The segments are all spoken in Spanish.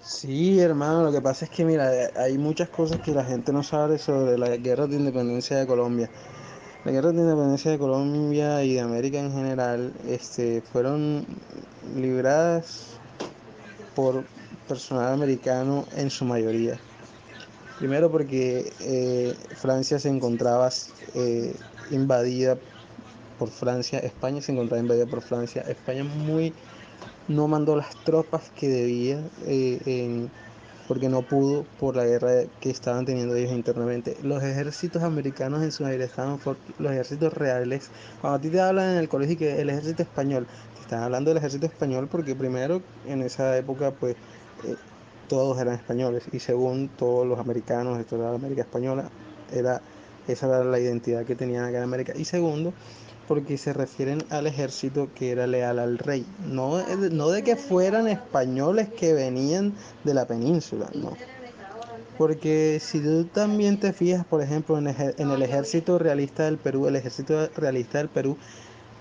Sí, hermano, lo que pasa es que, mira, hay muchas cosas que la gente no sabe sobre las guerras de independencia de Colombia. Las guerras de independencia de Colombia y de América en general, fueron libradas por personal americano en su mayoría. Primero porque Francia se encontraba invadida por Francia, España se encontraba invadida por Francia. España no mandó las tropas que debía porque no pudo por la guerra que estaban teniendo ellos internamente. Los ejércitos americanos en su mayoría estaban los ejércitos reales. Cuando a ti te hablan en el colegio que el ejército español, te están hablando del ejército español porque primero en esa época pues eh, todos eran españoles y según todos los americanos, esto era la América española, era, esa era la identidad que tenían acá en América. Y segundo, porque se refieren al ejército que era leal al rey, no de que fueran españoles que venían de la península, no. Porque si tú también te fijas, por ejemplo, en el ejército realista del Perú, el ejército realista del Perú,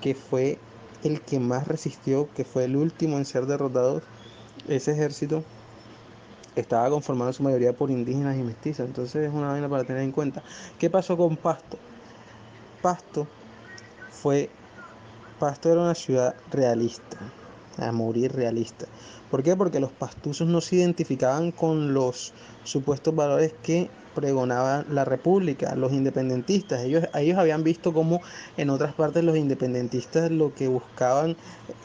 que fue el que más resistió, que fue el último en ser derrotado, ese ejército estaba conformado en su mayoría por indígenas y mestizos. Entonces es una vaina para tener en cuenta. ¿Qué pasó con Pasto? Pasto fue Pasto era una ciudad realista, a morir realista. ¿Por qué? Porque los pastusos no se identificaban con los supuestos valores que pregonaba la república, los independentistas. Ellos habían visto cómo en otras partes los independentistas lo que buscaban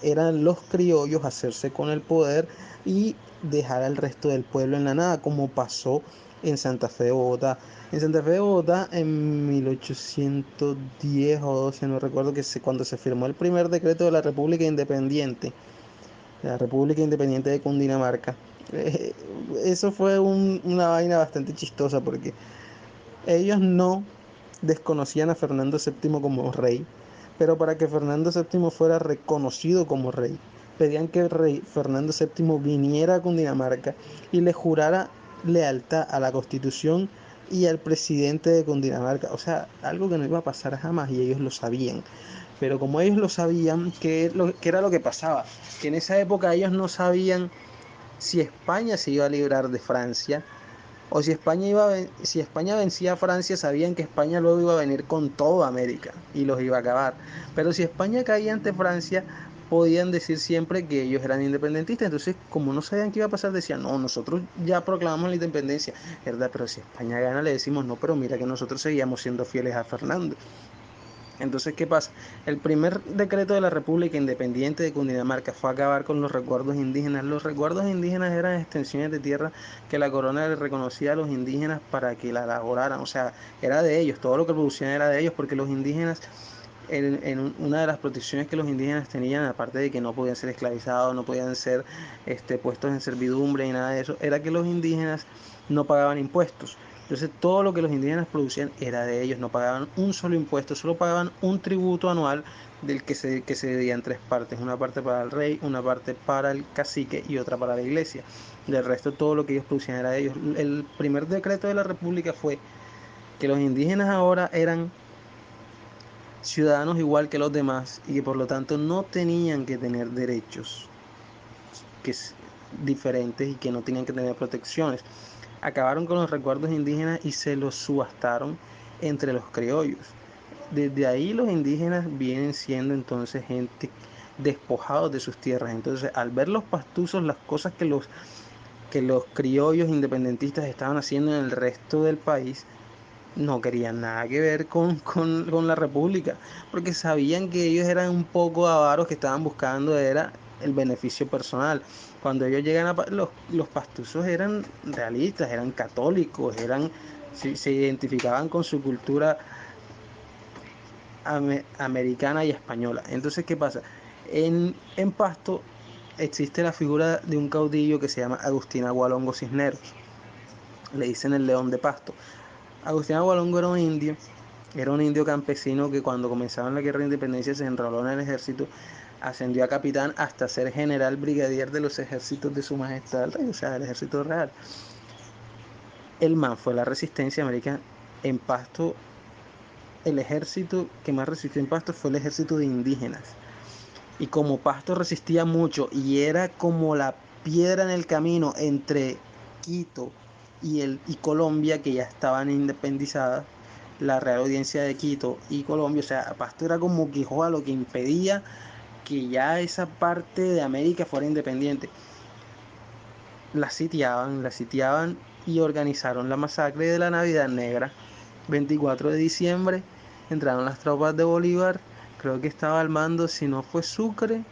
eran los criollos hacerse con el poder y dejar al resto del pueblo en la nada, como pasó en Santa Fe de Bogotá. En Santa Fe de Bogotá, en 1810 o 12, no recuerdo, cuando se firmó el primer decreto de la República Independiente de Cundinamarca, eh, eso fue una vaina bastante chistosa porque ellos no desconocían a Fernando VII como rey, pero para que Fernando VII fuera reconocido como rey, pedían que el rey Fernando VII viniera a Cundinamarca y le jurara lealtad a la Constitución y al presidente de Cundinamarca. O sea, algo que no iba a pasar jamás y ellos lo sabían. Pero como ellos lo sabían, ¿qué era lo que pasaba? Que en esa época ellos no sabían si España se iba a librar de Francia o si España vencía a Francia, sabían que España luego iba a venir con toda América y los iba a acabar. Pero si España caía ante Francia, podían decir siempre que ellos eran independentistas. Entonces, como no sabían qué iba a pasar, decían, no, nosotros ya proclamamos la independencia, ¿verdad? Pero si España gana, le decimos, no, pero mira que nosotros seguíamos siendo fieles a Fernando. Entonces, ¿qué pasa? El primer decreto de la República Independiente de Cundinamarca fue acabar con los resguardos indígenas. Los resguardos indígenas eran extensiones de tierra que la corona le reconocía a los indígenas para que la elaboraran. O sea, era de ellos, todo lo que producían era de ellos, porque los indígenas, una de las protecciones que los indígenas tenían, aparte de que no podían ser esclavizados, no podían ser puestos en servidumbre y nada de eso, era que los indígenas no pagaban impuestos. Entonces todo lo que los indígenas producían era de ellos, no pagaban un solo impuesto, solo pagaban un tributo anual que se dividía en tres partes, una parte para el rey, una parte para el cacique y otra para la iglesia. Del resto todo lo que ellos producían era de ellos. El primer decreto de la República fue que los indígenas ahora eran ciudadanos igual que los demás y que por lo tanto no tenían que tener derechos que es diferentes y que no tenían que tener protecciones. Acabaron con los resguardos indígenas y se los subastaron entre los criollos. Desde ahí los indígenas vienen siendo entonces gente despojados de sus tierras. Entonces, al ver los pastuzos, las cosas que los criollos independentistas estaban haciendo en el resto del país, no querían nada que ver con la República, porque sabían que ellos eran un poco avaros, que estaban buscando era el beneficio personal. Cuando ellos llegan los pastuzos eran realistas, eran católicos, se identificaban con su cultura americana y española. Entonces, ¿qué pasa? En Pasto existe la figura de un caudillo que se llama Agustín Agualongo Cisneros, le dicen el León de Pasto. Agustín Agualongo era un indio campesino que cuando comenzaron la guerra de independencia se enroló en el ejército, ascendió a capitán hasta ser general brigadier de los ejércitos de su majestad el rey, o sea, del ejército real. El man fue la resistencia americana en Pasto. El ejército que más resistió en Pasto fue el ejército de indígenas. Y como Pasto resistía mucho y era como piedra en el camino entre Quito y Colombia, que ya estaban independizadas, la Real Audiencia de Quito y Colombia. O sea, Pasto era como que joda, lo que impedía que ya esa parte de América fuera independiente. La sitiaban y organizaron la masacre de la Navidad Negra. 24 de diciembre entraron las tropas de Bolívar. Creo que estaba al mando, si no fue Sucre,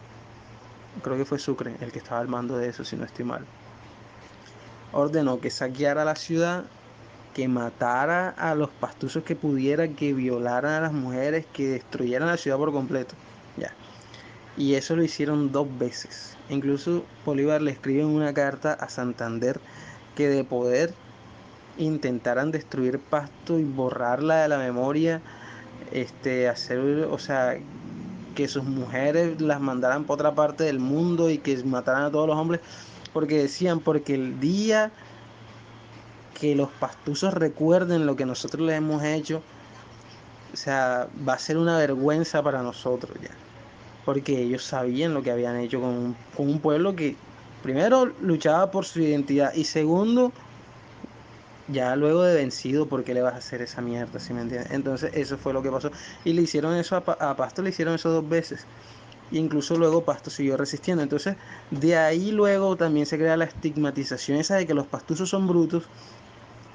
creo que fue Sucre el que estaba al mando de eso, si no estoy mal. Ordenó que saqueara la ciudad, que matara a los pastusos que pudiera, que violaran a las mujeres, que destruyeran la ciudad por completo. Ya. Y eso lo hicieron 2 veces. Incluso Bolívar le escribe en una carta a Santander que de poder intentaran destruir Pasto y borrarla de la memoria, hacer, o sea, que sus mujeres las mandaran para otra parte del mundo y que mataran a todos los hombres, porque decían, porque el día que los pastusos recuerden lo que nosotros les hemos hecho, o sea, va a ser una vergüenza para nosotros ya, porque ellos sabían lo que habían hecho con un pueblo que primero luchaba por su identidad y segundo, ya luego de vencido, ¿por qué le vas a hacer esa mierda? ¿Sí me entiendes? Entonces eso fue lo que pasó y le hicieron eso a Pasto, le hicieron eso 2 veces. E incluso luego Pasto siguió resistiendo. Entonces, de ahí luego también se crea la estigmatización esa de que los pastusos son brutos,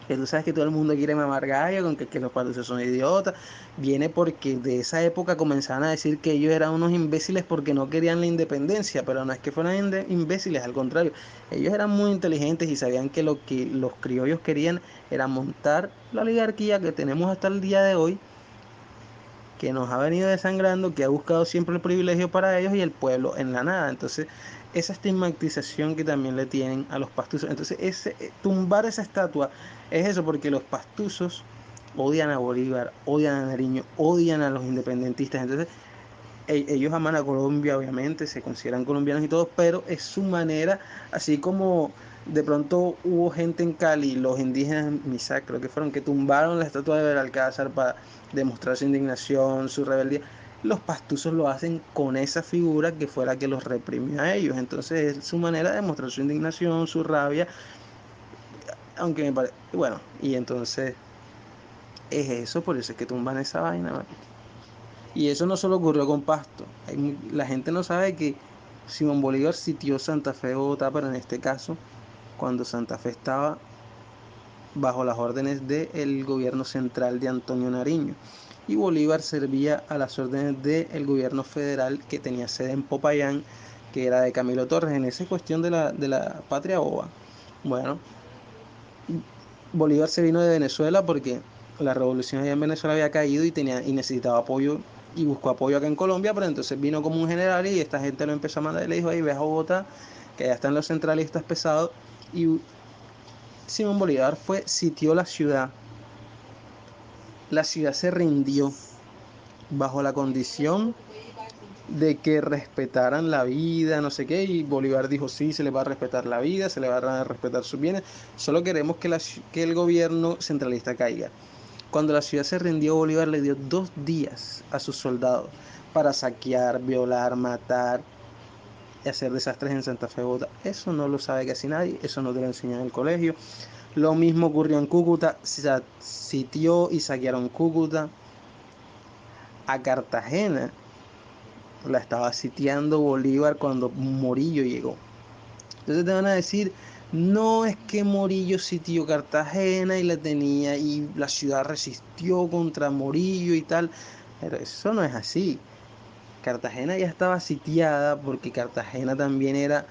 que tú sabes que todo el mundo quiere mamar gallo con que los pastusos son idiotas. Viene porque de esa época comenzaban a decir que ellos eran unos imbéciles porque no querían la independencia, pero no es que fueran imbéciles, al contrario, ellos eran muy inteligentes y sabían que lo que los criollos querían era montar la oligarquía que tenemos hasta el día de hoy, que nos ha venido desangrando, que ha buscado siempre el privilegio para ellos y el pueblo en la nada. Entonces, esa estigmatización que también le tienen a los pastusos. Entonces, tumbar esa estatua es eso, porque los pastusos odian a Bolívar, odian a Nariño, odian a los independentistas. Entonces, ellos aman a Colombia, obviamente, se consideran colombianos y todo, pero es su manera, así como de pronto hubo gente en Cali, los indígenas Misak, creo que fueron, que tumbaron la estatua de Belalcázar para demostrar su indignación, su rebeldía. Los pastusos lo hacen con esa figura que fue la que los reprimió a ellos. Entonces es su manera de demostrar su indignación, su rabia, aunque me parece, bueno, y entonces es eso, por eso es que tumban esa vaina, ¿no? Y eso no solo ocurrió con Pasto. La gente no sabe que Simón Bolívar sitió Santa Fe de Bogotá, pero en este caso, cuando Santa Fe estaba bajo las órdenes del gobierno central de Antonio Nariño. Y Bolívar servía a las órdenes del gobierno federal que tenía sede en Popayán, que era de Camilo Torres, en esa cuestión de la patria boba. Bueno, Bolívar se vino de Venezuela porque la revolución allá en Venezuela había caído y necesitaba apoyo y buscó apoyo acá en Colombia, pero entonces vino como un general y esta gente lo empezó a mandar y le dijo, ahí ve a Bogotá, que allá están los centralistas pesados, y Simón Bolívar sitió la ciudad se rindió bajo la condición de que respetaran la vida, no sé qué, y Bolívar dijo, sí, se le va a respetar la vida, se le va a respetar sus bienes, solo queremos que el gobierno centralista caiga. Cuando la ciudad se rindió, Bolívar le dio 2 días a sus soldados para saquear, violar, matar y hacer desastres en Santa Fe Bogotá. Eso no lo sabe casi nadie, eso no te lo enseñan en el colegio. Lo mismo ocurrió en Cúcuta, se sitió y saquearon Cúcuta. A Cartagena la estaba sitiando Bolívar cuando Morillo llegó. Entonces te van a decir, no es que Morillo sitió Cartagena y la tenía y la ciudad resistió contra Morillo y tal, pero eso no es así. Cartagena ya estaba sitiada porque Cartagena también era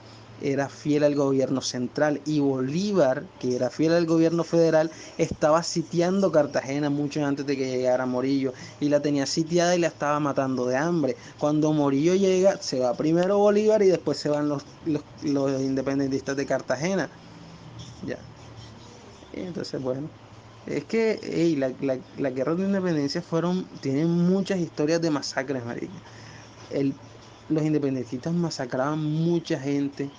fiel al gobierno central y Bolívar, que era fiel al gobierno federal, estaba sitiando Cartagena mucho antes de que llegara Morillo y la tenía sitiada y la estaba matando de hambre. Cuando Morillo llega, se va primero Bolívar y después se van los independentistas de Cartagena. Ya. Entonces, bueno. Es que las guerras de independencia tienen muchas historias de masacres, marica. el, los independentistas masacraban mucha gente.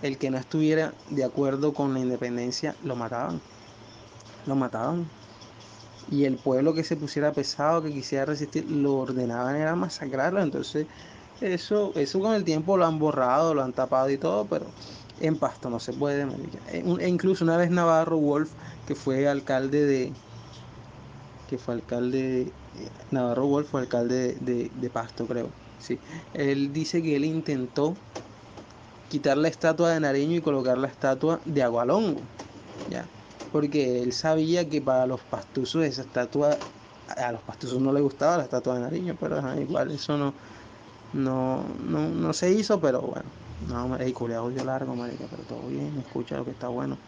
El que no estuviera de acuerdo con la independencia lo mataban. Lo mataban. Y el pueblo que se pusiera pesado, que quisiera resistir, lo ordenaban era masacrarlo. Entonces, eso con el tiempo lo han borrado, lo han tapado y todo, pero En Pasto no se puede, marica. E incluso una vez Navarro Wolf, que fue alcalde de, Navarro Wolf fue alcalde de Pasto, creo. Sí. Él dice que él intentó quitar la estatua de Nariño y colocar la estatua de Agualongo, ya. Porque él sabía que para los pastusos esa estatua, a los pastusos no les gustaba la estatua de Nariño, pero ajá, igual eso no se hizo, pero bueno. No, el culiao audio largo, marica, pero todo bien, escucha lo que está bueno.